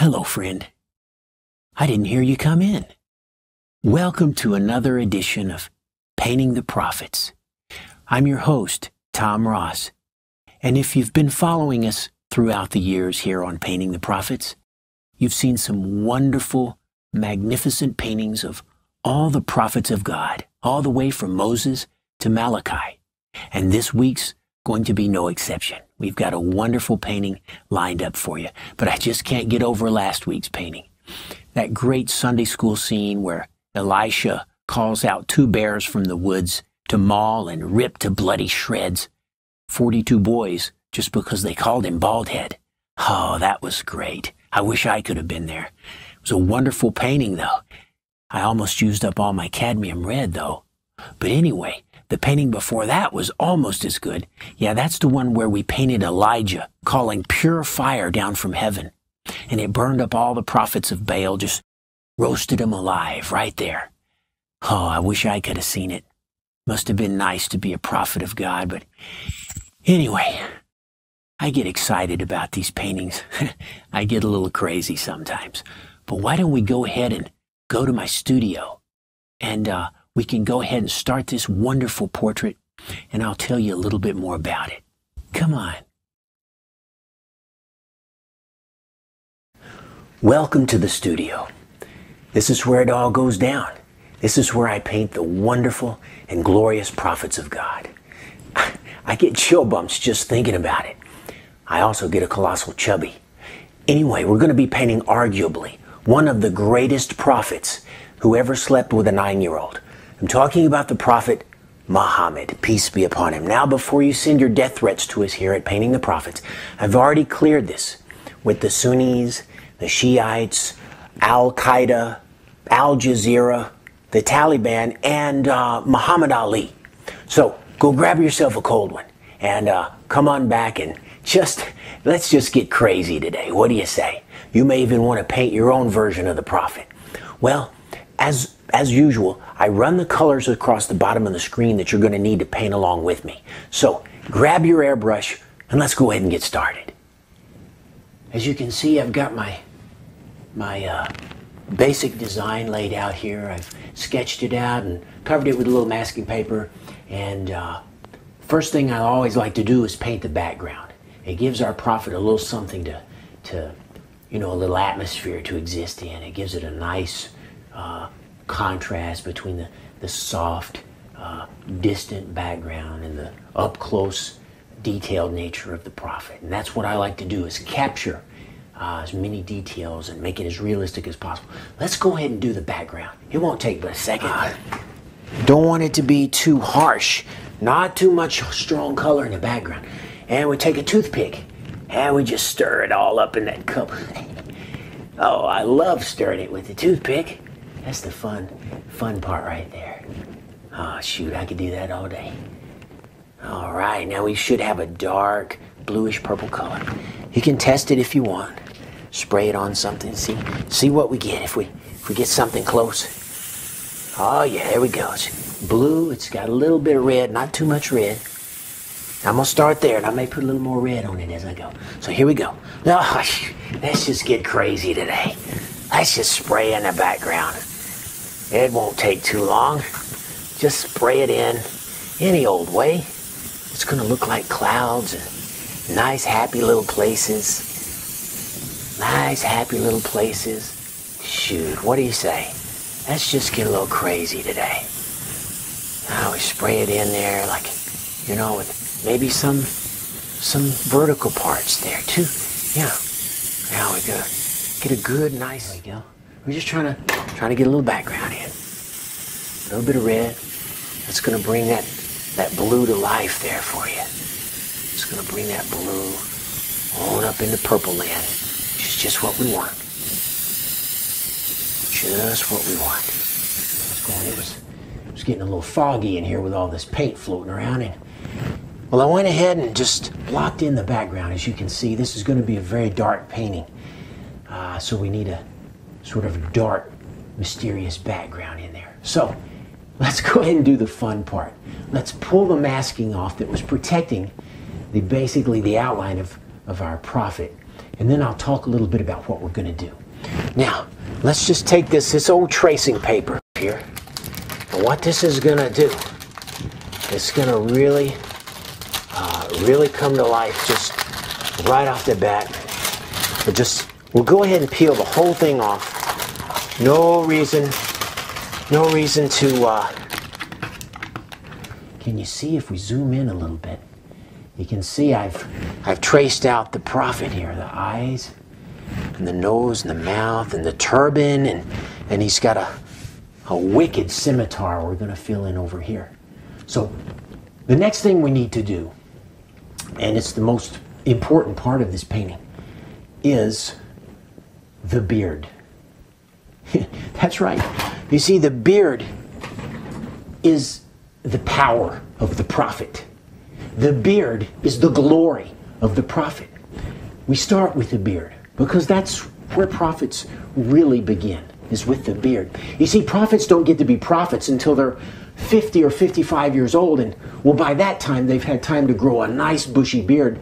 Hello, friend. I didn't hear you come in. Welcome to another edition of Painting the Prophets. I'm your host, Tom Ross. And if you've been following us throughout the years here on Painting the Prophets, you've seen some wonderful, magnificent paintings of all the prophets of God, all the way from Moses to Malachi. And this week's going to be no exception. We've got a wonderful painting lined up for you, but I just can't get over last week's painting. That great Sunday school scene where Elisha calls out two bears from the woods to maul and rip to bloody shreds 42 boys just because they called him Baldhead. Oh, that was great. I wish I could have been there. It was a wonderful painting, though. I almost used up all my cadmium red, though. But anyway, the painting before that was almost as good. Yeah, that's the one where we painted Elijah calling pure fire down from heaven. And it burned up all the prophets of Baal, just roasted them alive right there. Oh, I wish I could have seen it. Must have been nice to be a prophet of God, but anyway, I get excited about these paintings. I get a little crazy sometimes. But why don't we go ahead and go to my studio and we can go ahead and start this wonderful portrait, and I'll tell you a little bit more about it. Come on. Welcome to the studio. This is where it all goes down. This is where I paint the wonderful and glorious prophets of God. I get chill bumps just thinking about it. I also get a colossal chubby. Anyway, we're going to be painting arguably one of the greatest prophets who ever slept with a 9-year-old. I'm talking about the prophet Muhammad, peace be upon him. Now, before you send your death threats to us here at Painting the Prophets, I've already cleared this with the Sunnis, the Shiites, Al-Qaeda, Al Jazeera, the Taliban, and Muhammad Ali. So go grab yourself a cold one and come on back and let's just get crazy today. What do you say? You may even want to paint your own version of the prophet. Well, as usual, I run the colors across the bottom of the screen that you're going to need to paint along with me. So grab your airbrush and let's go ahead and get started. As you can see, I've got my basic design laid out here. I've sketched it out and covered it with a little masking paper. And first thing I always like to do is paint the background. It gives our prophet a little something to a little atmosphere to exist in. It gives it a nice contrast between the soft, distant background and the up-close, detailed nature of the prophet. And that's what I like to do, is capture as many details and make it as realistic as possible. Let's go ahead and do the background. It won't take but a second. Don't want it to be too harsh. Not too much strong color in the background. And we take a toothpick and we just stir it all up in that cup. Oh, I love stirring it with the toothpick. That's the fun part right there. Oh, shoot, I could do that all day. All right, now we should have a dark bluish purple color. You can test it if you want. Spray it on something, see what we get if we get something close. Oh yeah, there we go. It's blue, it's got a little bit of red, not too much red. I'm gonna start there and I may put a little more red on it as I go. So here we go. Oh, let's just get crazy today. Let's just spray in the background. It won't take too long. Just spray it in any old way. It's gonna look like clouds and nice happy little places. Nice happy little places. Shoot, what do you say? Let's just get a little crazy today. Now we spray it in there like, with maybe some vertical parts there too. Yeah. Now we go. Get a good, nice. There we go. We're just trying to get a little background in. A little bit of red. That's gonna bring that blue to life there for you. It's gonna bring that blue on up into purple land, which is just what we want. Just what we want. It was getting a little foggy in here with all this paint floating around. And well, I went ahead and just blocked in the background. As you can see, this is going to be a very dark painting. So we need a sort of dark, mysterious background in there. So let's go ahead and do the fun part. Let's pull the masking off that was protecting basically the outline of our prophet. and then I'll talk a little bit about what we're going to do. Now, let's just take this old tracing paper here. And what this is going to do, it's going to really come to life just right off the bat. We'll go ahead and peel the whole thing off. No reason to, can you see if we zoom in a little bit? You can see I've traced out the prophet here, the eyes and the nose and the mouth and the turban, and he's got a wicked scimitar we're going to fill in over here. So the next thing we need to do, and it's the most important part of this painting, is the beard. That's right. You see, the beard is the power of the prophet. The beard is the glory of the prophet. We start with the beard because that's where prophets really begin, is with the beard. You see, prophets don't get to be prophets until they're 50 or 55 years old, and well, by that time they've had time to grow a nice bushy beard.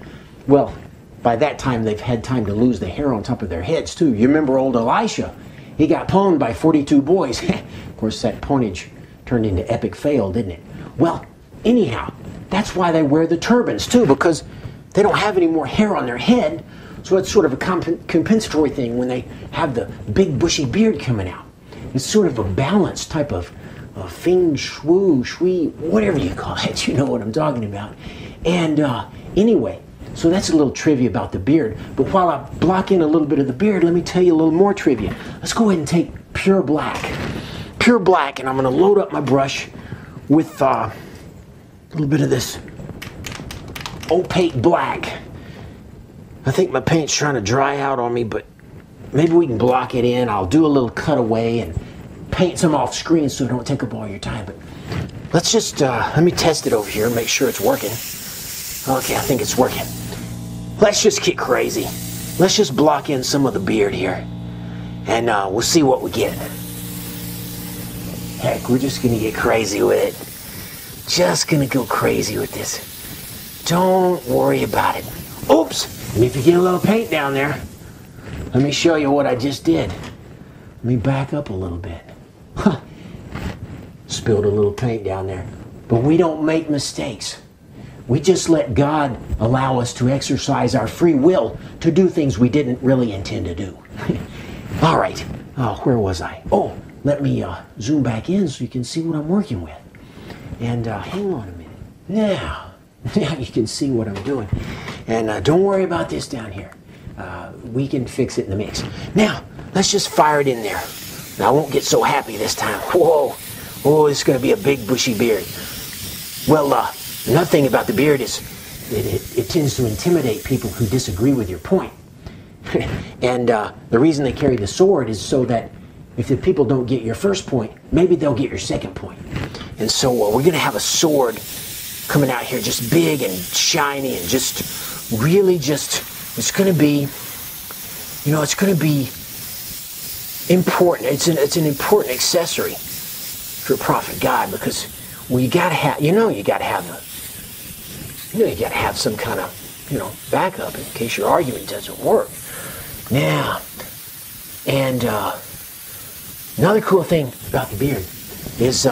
Well, by that time they've had time to lose the hair on top of their heads too. You remember old Elisha? He got pwned by 42 boys. Of course, that pwnage turned into epic fail, didn't it? Well, anyhow, that's why they wear the turbans too, because they don't have any more hair on their head. So it's sort of a compensatory thing when they have the big bushy beard coming out. It's sort of a balanced type of feng shui, whatever you call it. You know what I'm talking about. And anyway, so that's a little trivia about the beard. But while I block in a little bit of the beard, let me tell you a little more trivia. Let's go ahead and take pure black. Pure black, and I'm going to load up my brush with a little bit of this opaque black. I think my paint's trying to dry out on me, but maybe we can block it in. I'll do a little cutaway and paint some off screen so it don't take up all your time. But let's just, let me test it over here and make sure it's working. Okay, I think it's working. Let's just get crazy. Let's just block in some of the beard here, and we'll see what we get. Heck, we're just going to get crazy with it. Just going to go crazy with this. Don't worry about it. Oops! And if you get a little paint down there, let me show you what I just did. Let me back up a little bit. Spilled a little paint down there. But we don't make mistakes. We just let God allow us to exercise our free will to do things we didn't really intend to do. All right. Oh, where was I? Oh, let me zoom back in so you can see what I'm working with. And hang on a minute. Now you can see what I'm doing. And don't worry about this down here. We can fix it in the mix. Now, let's just fire it in there. Now, I won't get so happy this time. Whoa. Oh, it's going to be a big bushy beard. Well, another thing about the beard is it tends to intimidate people who disagree with your point. And the reason they carry the sword is so that if the people don't get your first point, maybe they'll get your second point. And so we're going to have a sword coming out here just big and shiny and just really just, it's going to be, you know, it's going to be important. It's an important accessory for Prophet God, because, well, you got to have, you got to have some kind of, backup in case your argument doesn't work. Now, and another cool thing about the beard is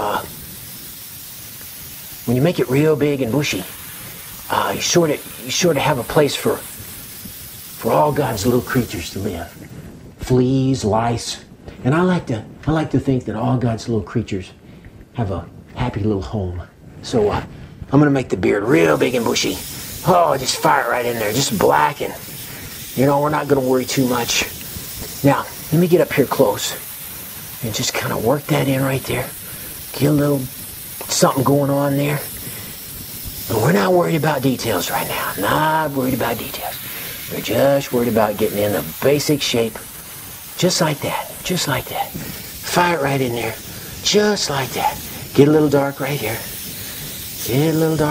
when you make it real big and bushy, you sort of have a place for all God's little creatures to live. Fleas, lice, and I like to think that all God's little creatures have a happy little home. So I'm going to make the beard real big and bushy. Oh, just fire it right in there, just black, and we're not going to worry too much. Now, let me get up here close and just kind of work that in right there. Get a little something going on there. But we're not worried about details right now. Not worried about details. We're just worried about getting in the basic shape. Just like that. Just like that. Fire it right in there. Just like that. Get a little dark right here. Get a little dark.